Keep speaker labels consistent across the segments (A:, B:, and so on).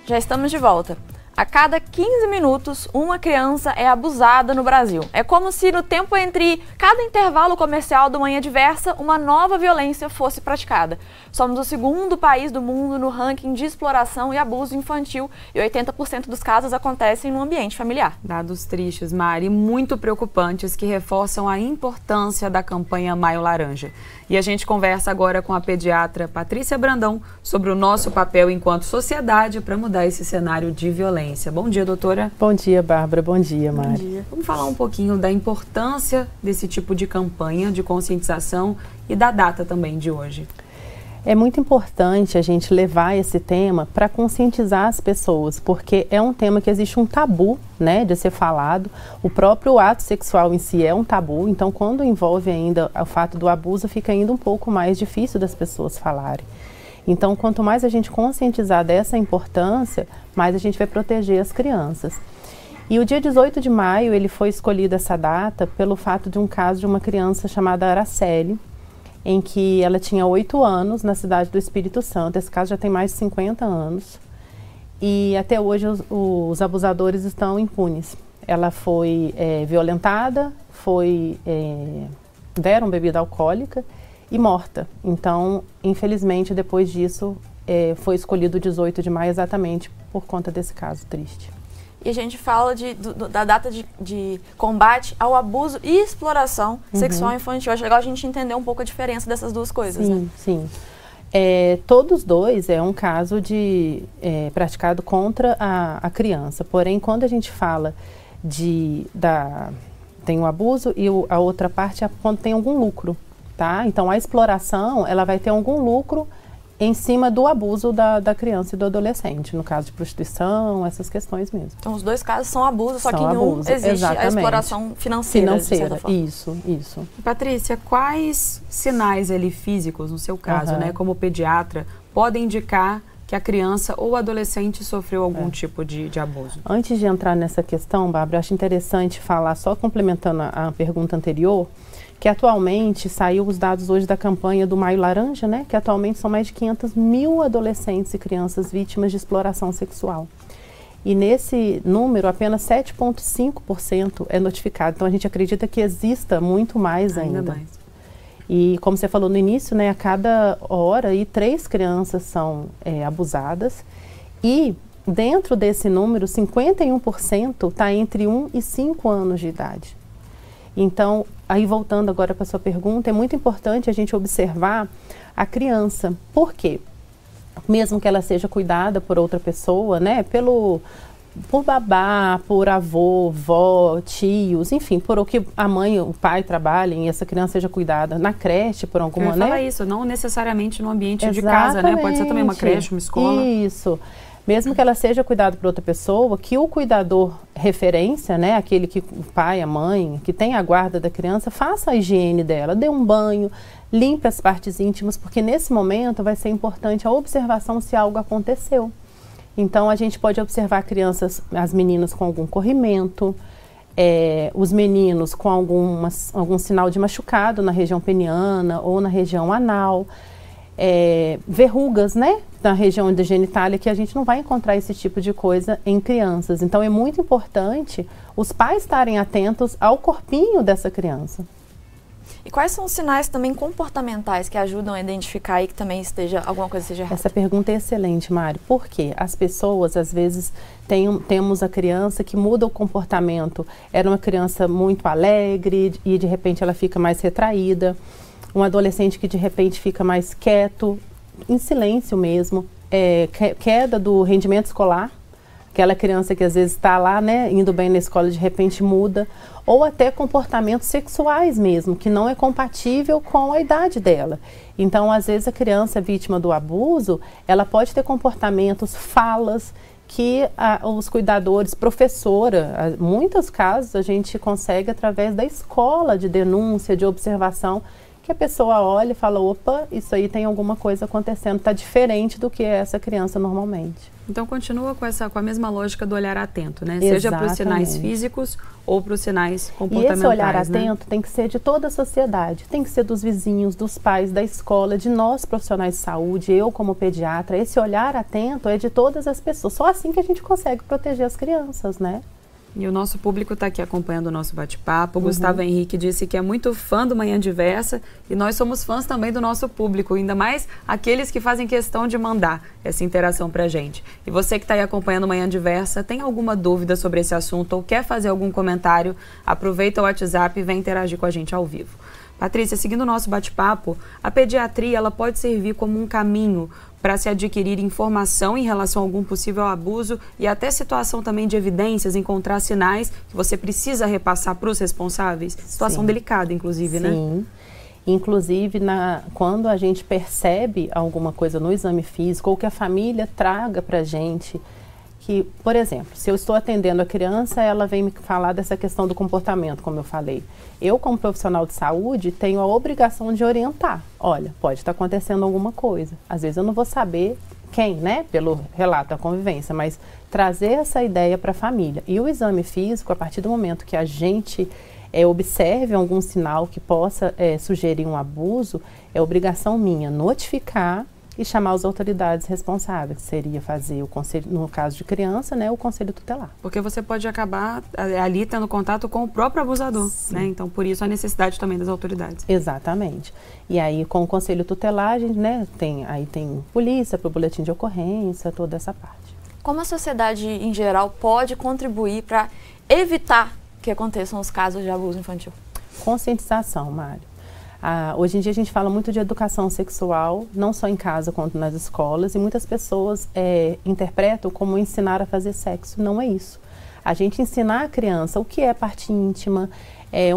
A: Já estamos de volta. A cada 15 minutos, uma criança é abusada no Brasil. É como se no tempo entre cada intervalo comercial do Manhã Diversa, uma nova violência fosse praticada. Somos o segundo país do mundo no ranking de exploração e abuso infantil e 80% dos casos acontecem no ambiente familiar.
B: Dados tristes, Mari, muito preocupantes que reforçam a importância da campanha Maio Laranja. E a gente conversa agora com a pediatra Patrícia Brandão sobre o nosso papel enquanto sociedade para mudar esse cenário de violência. Bom dia, doutora.
C: Bom dia, Bárbara. Bom dia, Mari.
B: Bom dia. Vamos falar um pouquinho da importância desse tipo de campanha de conscientização e da data também de hoje.
C: É muito importante a gente levar esse tema para conscientizar as pessoas, porque é um tema que existe um tabu, né, de ser falado. O próprio ato sexual em si é um tabu, então quando envolve ainda o fato do abuso, fica ainda um pouco mais difícil das pessoas falarem. Então, quanto mais a gente conscientizar dessa importância, mais a gente vai proteger as crianças. E o dia 18 de maio, ele foi escolhido essa data pelo fato de um caso de uma criança chamada Araceli, em que ela tinha 8 anos na cidade do Espírito Santo. Esse caso já tem mais de 50 anos. E até hoje os abusadores estão impunes. Ela foi violentada, deram bebida alcoólica e morta. Então, infelizmente, depois disso, foi escolhido o 18 de maio exatamente por conta desse caso triste.
A: E a gente fala da data de combate ao abuso e exploração sexual infantil. Acho legal a gente entender um pouco a diferença dessas duas coisas,
C: sim,
A: né?
C: Sim. Todos dois é um caso praticado contra a criança. Porém, quando a gente fala tem o abuso e a outra parte é quando tem algum lucro, tá? Então, a exploração, ela vai ter algum lucro em cima do abuso da criança e do adolescente, no caso de prostituição, essas questões mesmo.
A: Então, os dois casos são abuso, só que em um existe
C: exatamente.
A: a exploração financeira, de certa forma.
C: Isso.
B: Patrícia, quais sinais ali físicos, no seu caso, né, como pediatra, podem indicar que a criança ou o adolescente sofreu algum tipo de abuso?
C: Antes de entrar nessa questão, Bárbara, acho interessante falar, só complementando a pergunta anterior, que atualmente saiu os dados hoje da campanha do Maio Laranja, né? Que atualmente são mais de 500 mil adolescentes e crianças vítimas de exploração sexual. E nesse número, apenas 7,5% é notificado. Então, a gente acredita que exista muito mais ainda. Mais. E como você falou no início, né? A cada hora, 3 crianças são abusadas. E dentro desse número, 51% está entre 1 e 5 anos de idade. Então, aí voltando agora para a sua pergunta, é muito importante a gente observar a criança. Por quê? Mesmo que ela seja cuidada por outra pessoa, né? Por babá, por avô, vó, tios, enfim, por o que a mãe, o pai trabalhem e essa criança seja cuidada na creche, por alguma, né?
B: Fala isso, não necessariamente no ambiente de casa, né? Pode ser também uma creche, uma escola.
C: Isso. Mesmo que ela seja cuidada por outra pessoa, que o cuidador referência, né, aquele que o pai, a mãe, que tem a guarda da criança, faça a higiene dela, dê um banho, limpe as partes íntimas, porque nesse momento vai ser importante a observação se algo aconteceu. Então, a gente pode observar as meninas com algum corrimento, os meninos com algum sinal de machucado na região peniana ou na região anal, verrugas, né, na região da genitália, que a gente não vai encontrar esse tipo de coisa em crianças. Então, é muito importante os pais estarem atentos ao corpinho dessa criança.
A: E quais são os sinais também comportamentais que ajudam a identificar aí que também alguma coisa esteja errada?
C: Essa pergunta é excelente, Mário. Por quê? As pessoas, às vezes, temos a criança que muda o comportamento. Era uma criança muito alegre e, de repente, ela fica mais retraída. Um adolescente que de repente fica mais quieto, em silêncio mesmo, queda do rendimento escolar, aquela criança que às vezes está lá, né, indo bem na escola, de repente muda, ou até comportamentos sexuais mesmo, que não é compatível com a idade dela. Então, às vezes a criança vítima do abuso, ela pode ter comportamentos, falas, que os cuidadores, professora, muitos casos a gente consegue através da escola de denúncia, de observação, que a pessoa olha e fala, opa, isso aí tem alguma coisa acontecendo, está diferente do que é essa criança normalmente.
B: Então continua com a mesma lógica do olhar atento, né? Seja para os sinais físicos ou para os sinais comportamentais.
C: E esse olhar
B: né?
C: atento tem que ser de toda a sociedade, tem que ser dos vizinhos, dos pais, da escola, de nós profissionais de saúde, eu como pediatra. Esse olhar atento é de todas as pessoas, só assim que a gente consegue proteger as crianças, né?
B: E o nosso público está aqui acompanhando o nosso bate-papo. O Gustavo Henrique disse que é muito fã do Manhã Diversa e nós somos fãs também do nosso público, ainda mais aqueles que fazem questão de mandar essa interação para a gente. E você que está aí acompanhando o Manhã Diversa, tem alguma dúvida sobre esse assunto ou quer fazer algum comentário, aproveita o WhatsApp e vem interagir com a gente ao vivo. Patrícia, seguindo o nosso bate-papo, a pediatria ela pode servir como um caminho para se adquirir informação em relação a algum possível abuso e até situação também de evidências, encontrar sinais que você precisa repassar para os responsáveis? Situação delicada, inclusive, né?
C: Sim. Inclusive, quando a gente percebe alguma coisa no exame físico ou que a família traga para a gente, que, por exemplo, se eu estou atendendo a criança, ela vem me falar dessa questão do comportamento, como eu falei. Eu, como profissional de saúde, tenho a obrigação de orientar. Olha, pode estar acontecendo alguma coisa. Às vezes eu não vou saber quem, né, pelo relato da convivência, mas trazer essa ideia para a família. E o exame físico, a partir do momento que a gente observe algum sinal que possa sugerir um abuso, é obrigação minha notificar e chamar as autoridades responsáveis, que seria fazer o conselho, no caso de criança, né, o conselho tutelar.
B: Porque você pode acabar ali tendo contato com o próprio abusador, né? Então, por isso a necessidade também das autoridades.
C: Exatamente. E aí, com o conselho tutelar, a gente, né, tem polícia para o boletim de ocorrência, toda essa parte.
A: Como a sociedade em geral pode contribuir para evitar que aconteçam os casos de abuso infantil?
C: Conscientização, Mário. Hoje em dia a gente fala muito de educação sexual, não só em casa quanto nas escolas, e muitas pessoas interpretam como ensinar a fazer sexo. Não é isso. A gente ensinar a criança o que é parte íntima,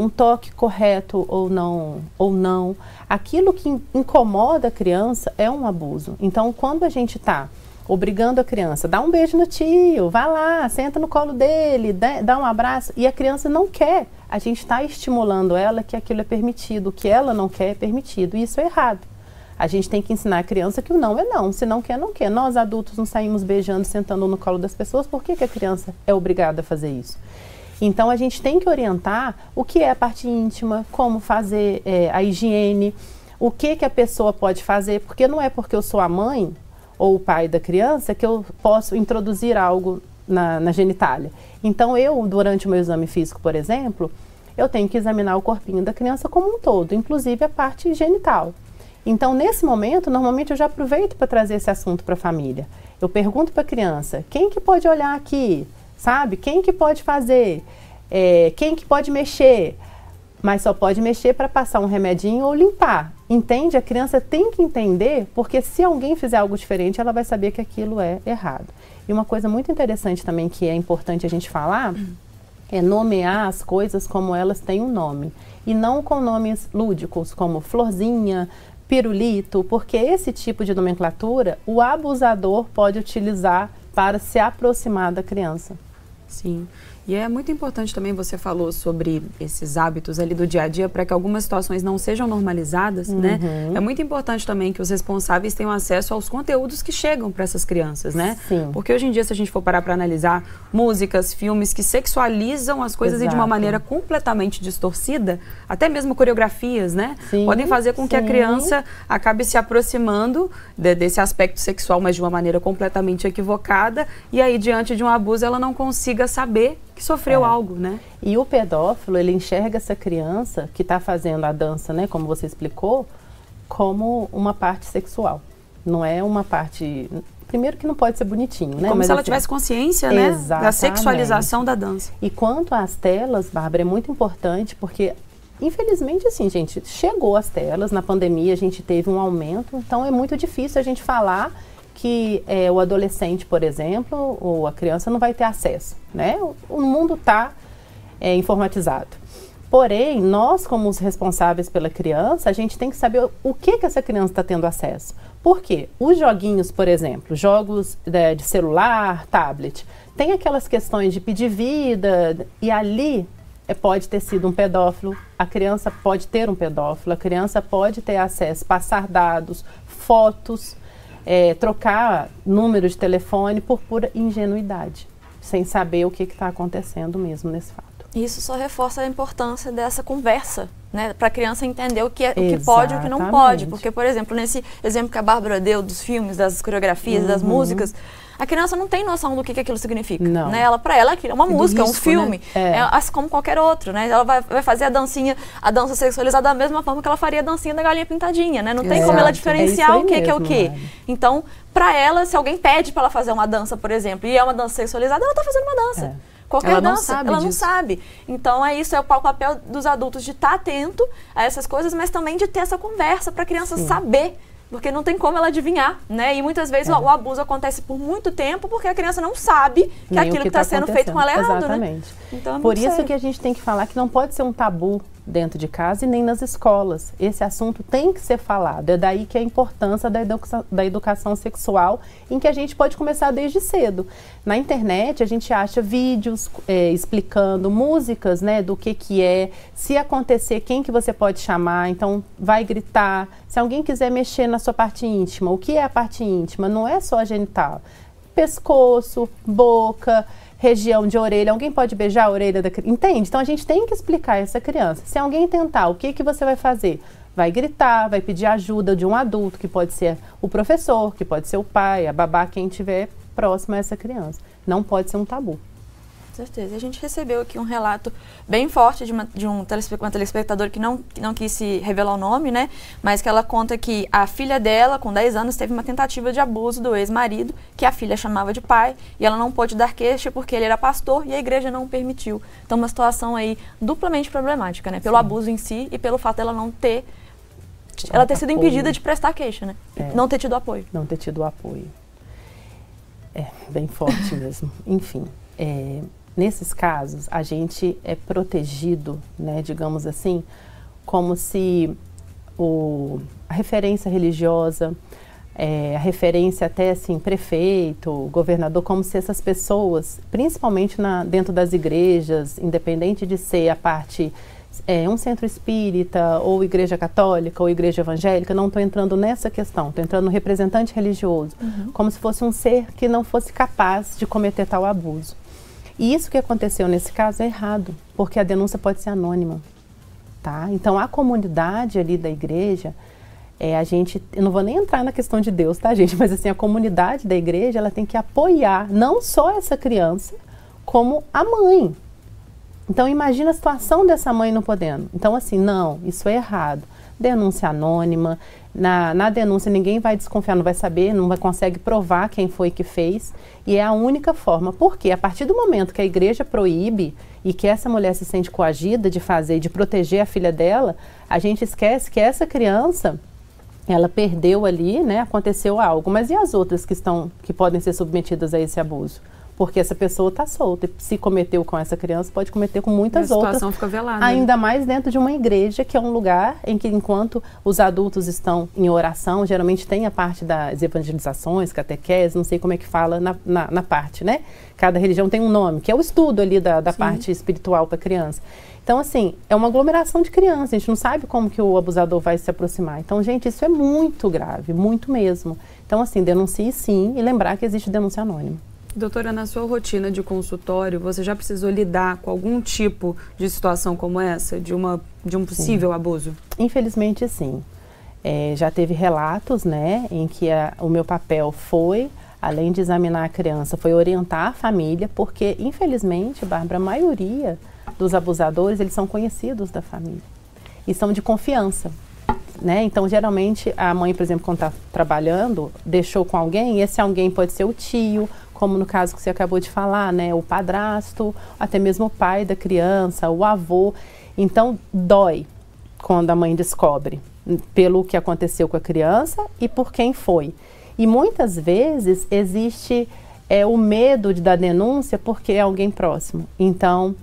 C: um toque correto ou não. Aquilo que incomoda a criança é um abuso. Então, quando a gente está obrigando a criança, dá um beijo no tio, vai lá, senta no colo dele, dá um abraço, e a criança não quer, a gente está estimulando ela que aquilo é permitido, o que ela não quer é permitido, e isso é errado. A gente tem que ensinar a criança que o não é não, se não quer, não quer. Nós adultos não saímos beijando, sentando no colo das pessoas, por que a criança é obrigada a fazer isso? Então a gente tem que orientar o que é a parte íntima, como fazer a higiene, o que a pessoa pode fazer, porque não é porque eu sou a mãe ou o pai da criança que eu posso introduzir algo na genitália. Então durante o meu exame físico, por exemplo, eu tenho que examinar o corpinho da criança como um todo, inclusive a parte genital. Então, nesse momento, normalmente eu já aproveito para trazer esse assunto para a família. Eu pergunto para a criança, quem que pode olhar aqui? Sabe? Quem que pode fazer? Quem que pode mexer? Mas só pode mexer para passar um remedinho ou limpar. Entende? A criança tem que entender, porque se alguém fizer algo diferente, ela vai saber que aquilo é errado. E uma coisa muito interessante também que é importante a gente falar, é nomear as coisas como elas têm um nome. E não com nomes lúdicos, como florzinha, pirulito, porque esse tipo de nomenclatura o abusador pode utilizar para se aproximar da criança.
B: Sim. E é muito importante também, você falou sobre esses hábitos ali do dia a dia para que algumas situações não sejam normalizadas, né? É muito importante também que os responsáveis tenham acesso aos conteúdos que chegam para essas crianças, né?
C: Sim.
B: Porque hoje em dia, se a gente for parar para analisar músicas, filmes que sexualizam as coisas e de uma maneira completamente distorcida, até mesmo coreografias, né?
C: Sim,
B: podem fazer com que a criança acabe se aproximando desse aspecto sexual, mas de uma maneira completamente equivocada, e aí diante de um abuso ela não consiga saber que sofreu algo, né?
C: E o pedófilo, ele enxerga essa criança que está fazendo a dança, né, como você explicou, como uma parte sexual. Não é uma parte... Primeiro que não pode ser bonitinho, né?
B: Como
C: mas
B: se ela
C: assim,
B: tivesse consciência, né, da sexualização da dança.
C: E quanto às telas, Bárbara, é muito importante porque, infelizmente, assim, gente, chegou às telas, na pandemia a gente teve um aumento, então é muito difícil a gente falar que o adolescente, por exemplo, ou a criança não vai ter acesso, né? O mundo está informatizado. Porém, nós, como os responsáveis pela criança, a gente tem que saber o que essa criança está tendo acesso. Por quê? Os joguinhos, por exemplo, jogos de celular, tablet, tem aquelas questões de pedir vida, e ali pode ter sido um pedófilo, a criança pode ter um pedófilo, a criança pode ter acesso, passar dados, fotos, trocar número de telefone por pura ingenuidade, sem saber o que está acontecendo mesmo nesse fato.
A: Isso só reforça a importância dessa conversa, né, para a criança entender o que pode e o que não pode. Porque, por exemplo, nesse exemplo que a Bárbara deu dos filmes, das coreografias, das músicas, a criança não tem noção do que aquilo significa.
C: Não.
A: Né? Para ela aquilo é uma música,
B: risco,
A: um filme,
C: né?
A: assim como qualquer outro. Né? Ela vai fazer a dança sexualizada da mesma forma que ela faria a dancinha da galinha pintadinha. Né? Não tem como ela diferenciar o que é o quê. Então, para ela, se alguém pede para ela fazer uma dança, por exemplo, e é uma dança sexualizada, ela está fazendo uma dança. Qualquer dança, ela não sabe. Então, isso é o papel dos adultos de estar atento a essas coisas, mas também de ter essa conversa para a criança saber, porque não tem como ela adivinhar, né? E muitas vezes o abuso acontece por muito tempo porque a criança não sabe que aquilo que está sendo feito com ela é errado,
C: exatamente.
A: Né? Então,
C: por isso que a gente tem que falar que não pode ser um tabu dentro de casa e nem nas escolas. Esse assunto tem que ser falado. É daí que a importância da educação sexual, em que a gente pode começar desde cedo. Na internet, a gente acha vídeos explicando músicas, né, do que é, se acontecer, quem que você pode chamar, então vai gritar. Se alguém quiser mexer na sua parte íntima, o que é a parte íntima? Não é só a genital. Pescoço, boca, região de orelha, alguém pode beijar a orelha da criança? Entende? Então a gente tem que explicar a essa criança. Se alguém tentar, o que você vai fazer? Vai gritar, vai pedir ajuda de um adulto, que pode ser o professor, que pode ser o pai, a babá, quem estiver próximo a essa criança. Não pode ser um tabu.
A: Com certeza. E a gente recebeu aqui um relato bem forte de uma telespectadora que não quis se revelar o nome, né? Mas que ela conta que a filha dela, com 10 anos, teve uma tentativa de abuso do ex-marido, que a filha chamava de pai, e ela não pôde dar queixa porque ele era pastor e a igreja não permitiu. Então, uma situação aí duplamente problemática, né? Pelo abuso em si e pelo fato dela não ter... Ela ter sido impedida de prestar queixa, né? Não ter tido apoio.
C: Não ter tido apoio. É, bem forte mesmo. Enfim, nesses casos, a gente é protegido, né, digamos assim, como se a referência religiosa, a referência até assim, prefeito, governador, como se essas pessoas, principalmente dentro das igrejas, independente de ser a parte, um centro espírita, ou igreja católica, ou igreja evangélica, não estou entrando nessa questão, estou entrando no representante religioso, como se fosse um ser que não fosse capaz de cometer tal abuso. E isso que aconteceu nesse caso é errado, porque a denúncia pode ser anônima, tá? Então, a comunidade ali da igreja, eu não vou nem entrar na questão de Deus, tá, gente? Mas assim, a comunidade da igreja, ela tem que apoiar não só essa criança, como a mãe. Então, imagina a situação dessa mãe não podendo. Então, assim, não, isso é errado. Denúncia anônima, na denúncia ninguém vai desconfiar, não vai saber, não consegue provar quem foi que fez, e é a única forma. Porque a partir do momento que a igreja proíbe e que essa mulher se sente coagida de fazer, de proteger a filha dela, a gente esquece que essa criança, ela perdeu ali, né, aconteceu algo. Mas e as outras que podem ser submetidas a esse abuso? Porque essa pessoa está solta. E se cometeu com essa criança, pode cometer com muitas outras.
B: A situação fica velada.
C: Ainda mais dentro de uma igreja, que é um lugar em que, enquanto os adultos estão em oração, geralmente tem a parte das evangelizações, catequese, não sei como é que fala na parte, né? Cada religião tem um nome, que é o estudo ali da parte espiritual para a criança. Então, assim, é uma aglomeração de crianças. A gente não sabe como que o abusador vai se aproximar. Então, gente, isso é muito grave, muito mesmo. Então, assim, denuncie sim e lembrar que existe denúncia anônima.
B: Doutora, na sua rotina de consultório, você já precisou lidar com algum tipo de situação como essa, de um possível abuso?
C: Infelizmente, sim. Já teve relatos, né, em que o meu papel foi, além de examinar a criança, foi orientar a família, porque, infelizmente, Bárbara, a maioria dos abusadores, eles são conhecidos da família e são de confiança. Né? Então, geralmente, a mãe, por exemplo, quando está trabalhando, deixou com alguém, e esse alguém pode ser o tio, como no caso que você acabou de falar, né? O padrasto, até mesmo o pai da criança, o avô. Então, dói quando a mãe descobre, pelo que aconteceu com a criança e por quem foi. E muitas vezes existe o medo da denúncia porque é alguém próximo. Então,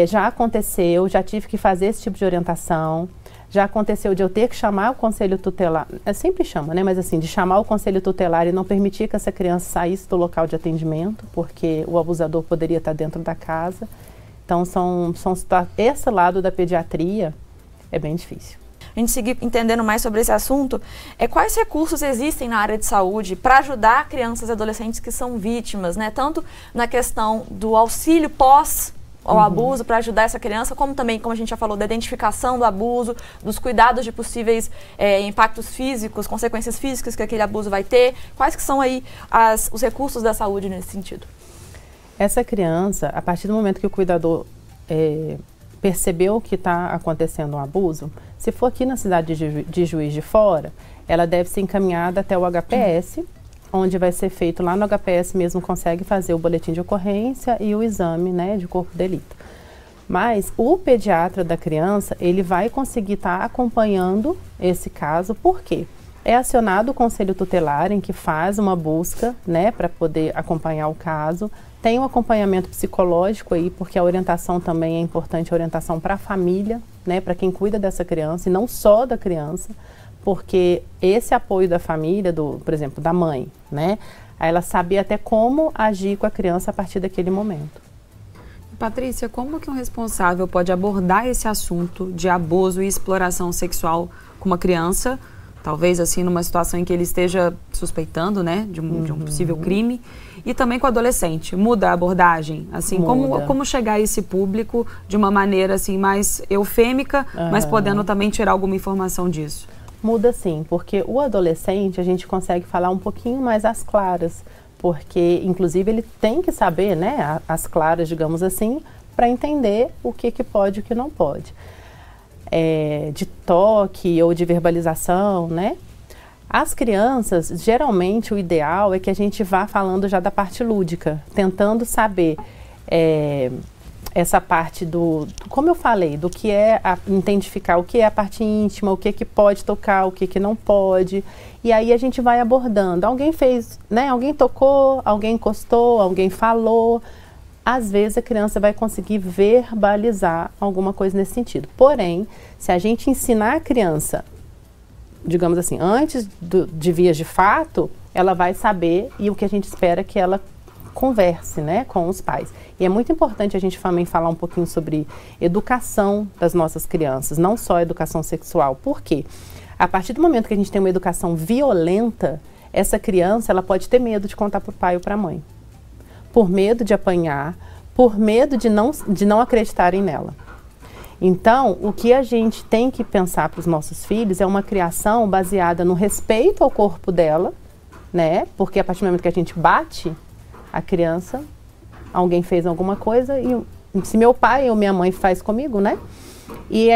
C: já aconteceu, já tive que fazer esse tipo de orientação. Já aconteceu de eu ter que chamar o conselho tutelar, sempre chama, né? Mas assim, de chamar o conselho tutelar e não permitir que essa criança saísse do local de atendimento, porque o abusador poderia estar dentro da casa. Então, esse lado da pediatria é bem difícil.
A: A gente seguir entendendo mais sobre esse assunto, quais recursos existem na área de saúde para ajudar crianças e adolescentes que são vítimas, né? Tanto na questão do auxílio pós ao abuso para ajudar essa criança, como também, como a gente já falou, da identificação do abuso, dos cuidados de possíveis impactos físicos, consequências físicas que aquele abuso vai ter. Quais que são aí os recursos da saúde nesse sentido?
C: Essa criança, a partir do momento que o cuidador percebeu que está acontecendo um abuso, se for aqui na cidade de Juiz de Fora, ela deve ser encaminhada até o HPS, onde vai ser feito lá no HPS mesmo, consegue fazer o boletim de ocorrência e o exame, né, de corpo de delito. Mas o pediatra da criança, ele vai conseguir estar acompanhando esse caso, por quê? É acionado o conselho tutelar, em que faz uma busca, né, para poder acompanhar o caso. Tem um acompanhamento psicológico aí, porque a orientação também é importante, a orientação para a família, né, para quem cuida dessa criança, e não só da criança, porque esse apoio da família, por exemplo, da mãe, né, ela saber até como agir com a criança a partir daquele momento.
B: Patrícia, como que um responsável pode abordar esse assunto de abuso e exploração sexual com uma criança, talvez assim numa situação em que ele esteja suspeitando, né, de um possível crime, e também com o adolescente? Muda a abordagem? Assim, como chegar a esse público de uma maneira assim mais eufêmica, mas podendo também tirar alguma informação disso?
C: Muda sim, porque o adolescente a gente consegue falar um pouquinho mais às claras, porque inclusive ele tem que saber, né, as claras, digamos assim, para entender o que pode e o que não pode. De toque ou de verbalização, né? As crianças, geralmente o ideal é que a gente vá falando já da parte lúdica, tentando saber essa parte como eu falei, do que identificar o que é a parte íntima, o que pode tocar, o que não pode. E aí a gente vai abordando. Alguém fez, né? Alguém tocou, alguém encostou, alguém falou. Às vezes a criança vai conseguir verbalizar alguma coisa nesse sentido. Porém, se a gente ensinar a criança, digamos assim, antes de vias de fato, ela vai saber, e o que a gente espera é que ela converse, né, com os pais. E é muito importante a gente também falar um pouquinho sobre educação das nossas crianças, não só educação sexual. Por quê? A partir do momento que a gente tem uma educação violenta, essa criança ela pode ter medo de contar para o pai ou para a mãe. Por medo de apanhar, por medo de não acreditarem nela. Então, o que a gente tem que pensar para os nossos filhos é uma criação baseada no respeito ao corpo dela, né? Porque a partir do momento que a gente bate a criança, alguém fez alguma coisa, e se meu pai ou minha mãe faz comigo, né? E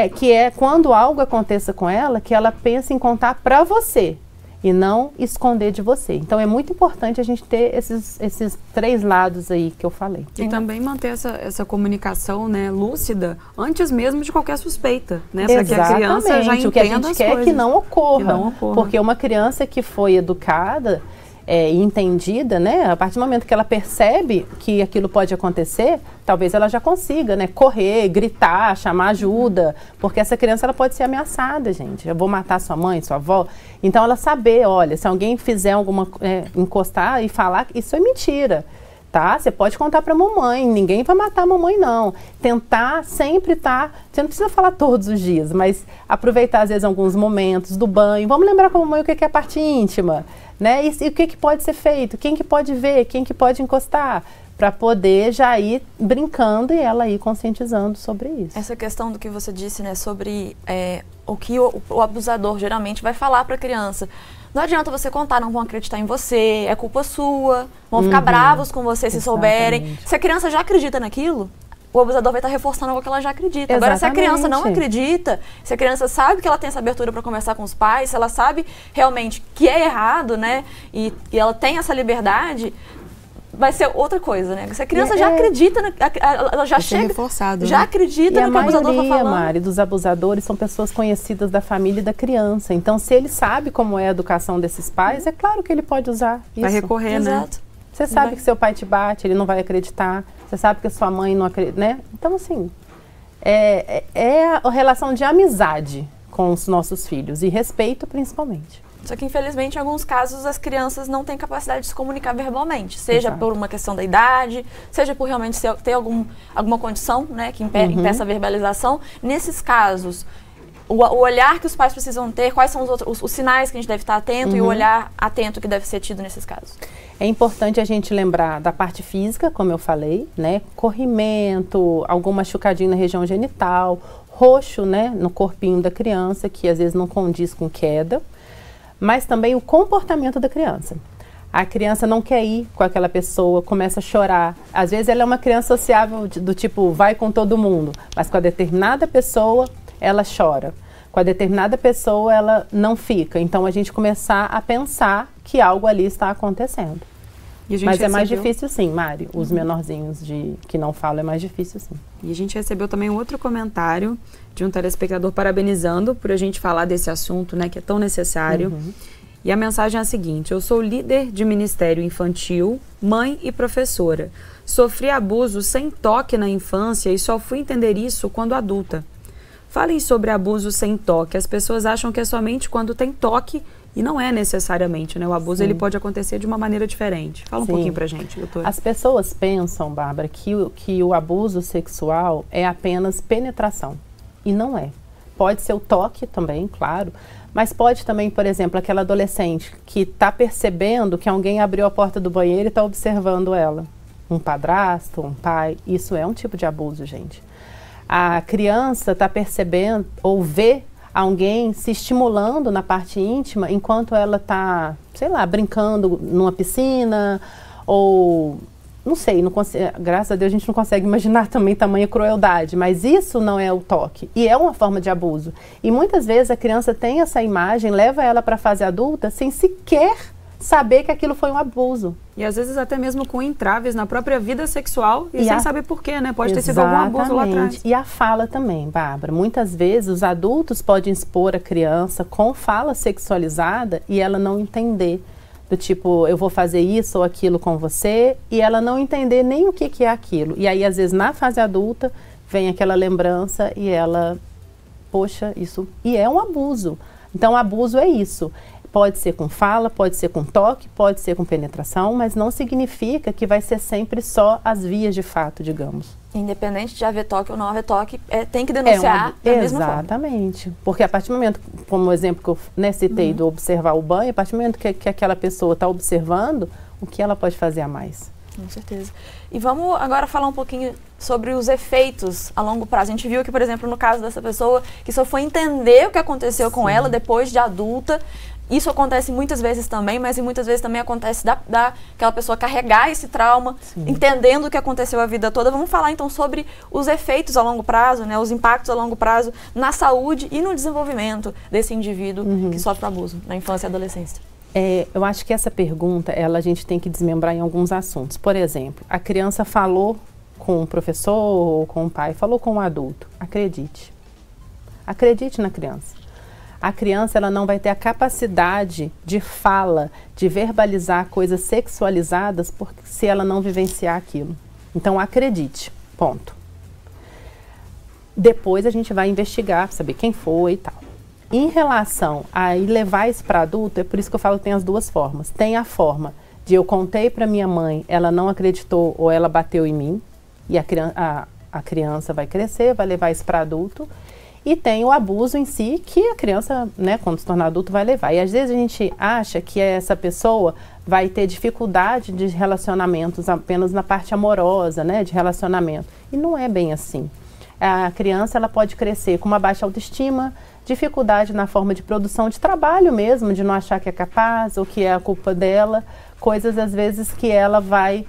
C: quando algo aconteça com ela, que ela pense em contar para você, e não esconder de você. Então é muito importante a gente ter esses três lados aí que eu falei.
B: E também manter essa comunicação, né, lúcida antes mesmo de qualquer suspeita, né? Para que a criança já entenda
C: o que a gente quer
B: coisas.
C: Que não ocorra. Porque uma criança que foi educada e entendida, né, a partir do momento que ela percebe que aquilo pode acontecer, talvez ela já consiga, né, correr, gritar, chamar ajuda, porque essa criança ela pode ser ameaçada, gente. Eu vou matar sua mãe, sua avó. Então ela saber, olha, se alguém fizer encostar e falar, isso é mentira, tá? Você pode contar para a mamãe, ninguém vai matar a mamãe não. Tentar sempre você não precisa falar todos os dias, mas aproveitar às vezes alguns momentos do banho. Vamos lembrar com a mamãe o que é a parte íntima, né? E o que pode ser feito, quem que pode ver, quem que pode encostar, para poder já ir brincando e ela ir conscientizando sobre isso.
A: Essa questão do que você disse, né, sobre o que o abusador geralmente vai falar para a criança. Não adianta você contar, não vão acreditar em você, é culpa sua, vão ficar bravos com você se souberem. Se a criança já acredita naquilo, o abusador vai estar reforçando o que ela já acredita. Exatamente. Agora, se a criança não acredita, se a criança sabe que ela tem essa abertura para conversar com os pais, se ela sabe realmente que é errado, né, e ela tem essa liberdade, vai ser outra coisa, né? Se a criança já acredita, ela já chega, já acredita no que o abusador está falando.
C: Mari, dos abusadores são pessoas conhecidas da família e da criança. Então, se ele sabe como é a educação desses pais, é claro que ele pode usar isso.
B: Vai recorrer, né?
A: Exato.
C: Você sabe que seu pai te bate, ele não vai acreditar. Você sabe que a sua mãe não acredita, né? Então, assim, é a relação de amizade com os nossos filhos e respeito, principalmente.
A: Só que, infelizmente, em alguns casos, as crianças não têm capacidade de se comunicar verbalmente. Seja por uma questão da idade, seja por realmente ter alguma condição, né, que impeça a verbalização. Nesses casos, o olhar que os pais precisam ter, quais são os sinais que a gente deve estar atento e o olhar atento que deve ser tido nesses casos?
C: É importante a gente lembrar da parte física, como eu falei, né? Corrimento, algum machucadinho na região genital, roxo, né, no corpinho da criança, que às vezes não condiz com queda, mas também o comportamento da criança. A criança não quer ir com aquela pessoa, começa a chorar. Às vezes ela é uma criança sociável do tipo, vai com todo mundo, mas com a determinada pessoa, ela chora. Com a determinada pessoa, ela não fica. Então, a gente começar a pensar que algo ali está acontecendo. Mas é mais difícil sim, Mari. Os menorzinhos que não falam é mais difícil sim.
B: E a gente recebeu também um outro comentário de um telespectador parabenizando por a gente falar desse assunto, né, que é tão necessário. E a mensagem é a seguinte: eu sou líder de ministério infantil, mãe e professora. Sofri abuso sem toque na infância e só fui entender isso quando adulta. Falem sobre abuso sem toque. As pessoas acham que é somente quando tem toque e não é necessariamente, né? O abuso ele pode acontecer de uma maneira diferente. Fala um pouquinho pra gente, doutora.
C: As pessoas pensam, Bárbara, que o abuso sexual é apenas penetração. E não é. Pode ser o toque também, claro. Mas pode também, por exemplo, aquela adolescente que está percebendo que alguém abriu a porta do banheiro e está observando ela. Um padrasto, um pai. Isso é um tipo de abuso, gente. A criança está percebendo ou vê alguém se estimulando na parte íntima enquanto ela está, sei lá, brincando numa piscina ou, não sei, graças a Deus a gente não consegue imaginar também tamanha crueldade, mas isso não é o toque e é uma forma de abuso. E muitas vezes a criança tem essa imagem, leva ela para a fase adulta sem sequer saber que aquilo foi um abuso.
B: E às vezes até mesmo com entraves na própria vida sexual e sem saber porquê, né? Pode ter sido algum abuso lá atrás.
C: E a fala também, Bárbara. Muitas vezes os adultos podem expor a criança com fala sexualizada e ela não entender. Do tipo, eu vou fazer isso ou aquilo com você e ela não entender nem o que é aquilo. E aí, às vezes, na fase adulta, vem aquela lembrança e ela, poxa, isso... E é um abuso. Então, abuso é isso. Pode ser com fala, pode ser com toque, pode ser com penetração, mas não significa que vai ser sempre só as vias de fato, digamos.
A: Independente de haver toque ou não haver toque, tem que denunciar da mesma forma.
C: Exatamente. Porque a partir do momento, como o exemplo que eu citei do observar o banho, a partir do momento que aquela pessoa está observando, o que ela pode fazer a mais?
A: Com certeza. E vamos agora falar um pouquinho sobre os efeitos a longo prazo. A gente viu que, por exemplo, no caso dessa pessoa, que só foi entender o que aconteceu com ela depois de adulta. Isso acontece muitas vezes também, mas muitas vezes também acontece daquela pessoa carregar esse trauma, entendendo o que aconteceu a vida toda. Vamos falar então sobre os efeitos a longo prazo, né, os impactos a longo prazo na saúde e no desenvolvimento desse indivíduo que sofre abuso na infância e adolescência.
C: Eu acho que essa pergunta, a gente tem que desmembrar em alguns assuntos. Por exemplo, a criança falou com o professor ou com o pai, falou com o adulto. Acredite. Acredite na criança. A criança ela não vai ter a capacidade de fala, de verbalizar coisas sexualizadas se ela não vivenciar aquilo. Então, acredite, ponto. Depois a gente vai investigar, saber quem foi e tal. Em relação a levar isso para adulto, é por isso que eu falo que tem as duas formas. Tem a forma de eu contei para minha mãe, ela não acreditou ou ela bateu em mim, e a criança vai crescer, vai levar isso para adulto. E tem o abuso em si, que a criança, né, quando se tornar adulto, vai levar. E às vezes a gente acha que essa pessoa vai ter dificuldade de relacionamentos apenas na parte amorosa, né, de relacionamento. E não é bem assim. A criança ela pode crescer com uma baixa autoestima, dificuldade na forma de produção de trabalho mesmo, de não achar que é capaz ou que é a culpa dela. Coisas, às vezes, que ela vai...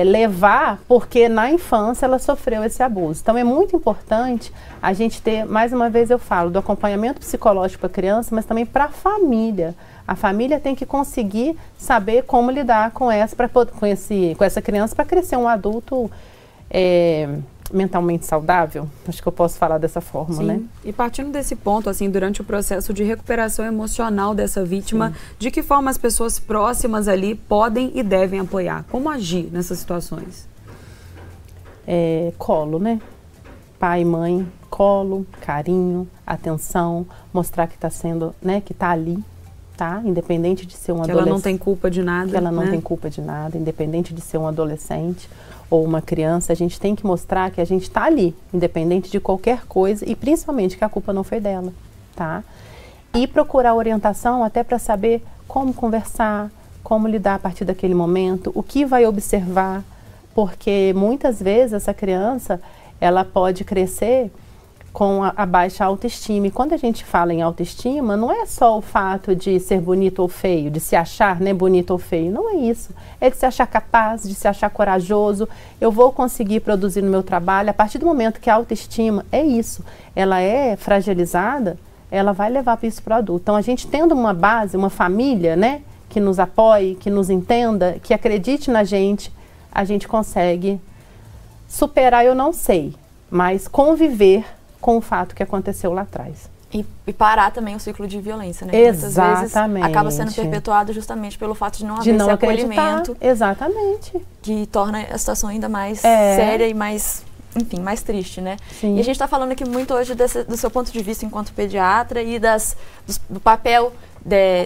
C: levar, porque na infância ela sofreu esse abuso. Então é muito importante a gente ter, mais uma vez eu falo, do acompanhamento psicológico para a criança, mas também para a família. A família tem que conseguir saber como lidar com essa criança para crescer um adulto mentalmente saudável. Acho que eu posso falar dessa forma,
B: Sim.
C: né?
B: E partindo desse ponto, assim, durante o processo de recuperação emocional dessa vítima, de que forma as pessoas próximas ali podem e devem apoiar? Como agir nessas situações?
C: Colo, né? Pai, mãe, colo, carinho, atenção, mostrar que está sendo, né, que está ali. tá? Independente de ser um
B: adolescente.
C: adolescente.
B: Ela não tem culpa de nada.
C: Que ela não tem culpa de nada, independente de ser um adolescente ou uma criança, a gente tem que mostrar que a gente está ali, independente de qualquer coisa, e principalmente que a culpa não foi dela, tá? E procurar orientação até para saber como conversar, como lidar a partir daquele momento, o que vai observar, porque muitas vezes essa criança, ela pode crescer com a baixa autoestima. E quando a gente fala em autoestima, não é só o fato de ser bonito ou feio, de se achar, né, bonito ou feio. Não é isso. É de se achar capaz, de se achar corajoso. Eu vou conseguir produzir no meu trabalho. A partir do momento que a autoestima é isso, ela é fragilizada, ela vai levar para isso para o adulto. Então, a gente tendo uma base, uma família, né, que nos apoie, que nos entenda, que acredite na gente, a gente consegue superar, eu não sei, mas conviver com o fato que aconteceu lá atrás.
A: E parar também o ciclo de violência, né?
C: Exatamente.
A: Muitas vezes acaba sendo perpetuado justamente pelo fato de não haver esse acolhimento.
C: Exatamente.
A: Que torna a situação ainda mais séria e mais, enfim, mais triste, né?
C: Sim.
A: E a gente está falando aqui muito hoje do seu ponto de vista enquanto pediatra e do papel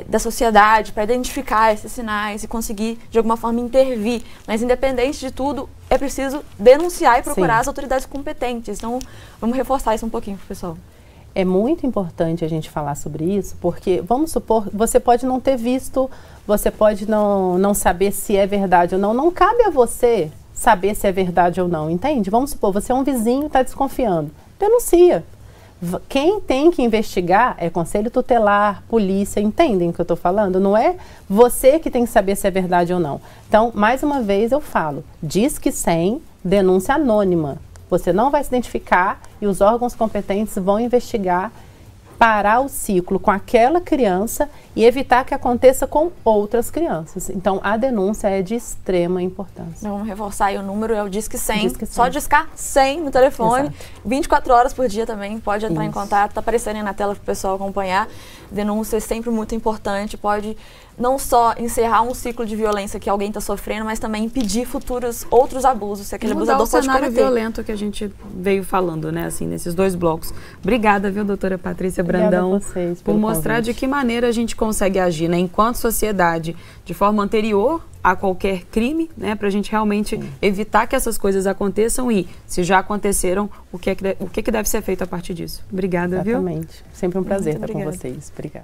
A: da sociedade para identificar esses sinais e conseguir, de alguma forma, intervir. Mas, independente de tudo, é preciso denunciar e procurar as autoridades competentes. Então, vamos reforçar isso um pouquinho, pessoal.
C: É muito importante a gente falar sobre isso, porque, vamos supor, você pode não ter visto, você pode não saber se é verdade ou não. Não cabe a você saber se é verdade ou não, entende? Vamos supor, você é um vizinho e está desconfiando. Denuncia. Quem tem que investigar é conselho tutelar, polícia, entendem o que eu estou falando? Não é você que tem que saber se é verdade ou não. Então, mais uma vez eu falo, Disque 100, denúncia anônima. Você não vai se identificar e os órgãos competentes vão investigar, parar o ciclo com aquela criança e evitar que aconteça com outras crianças. Então, a denúncia é de extrema importância.
A: Vamos reforçar aí o número, é o Disque 100.
C: Disque 100.
A: Só discar 100 no telefone.
C: Exato.
A: 24 horas por dia também, pode entrar em contato. Está aparecendo aí na tela para o pessoal acompanhar. Denúncia é sempre muito importante, pode não só encerrar um ciclo de violência que alguém está sofrendo, mas também impedir futuros outros abusos, se aquele abusador pode cometer.
B: O cenário violento que a gente veio falando, né, assim, nesses dois blocos. Obrigada, viu, doutora Patrícia Brandão,
C: Obrigada a vocês
B: por mostrar
C: convite.
B: de que maneira a gente consegue agir, né, enquanto sociedade, de forma anterior a qualquer crime, né, para a gente realmente evitar que essas coisas aconteçam e, se já aconteceram, o que deve ser feito a partir disso. Obrigada, viu?
C: Exatamente. Sempre um prazer
A: Muito
C: estar com
A: obrigada.
C: vocês. Obrigada.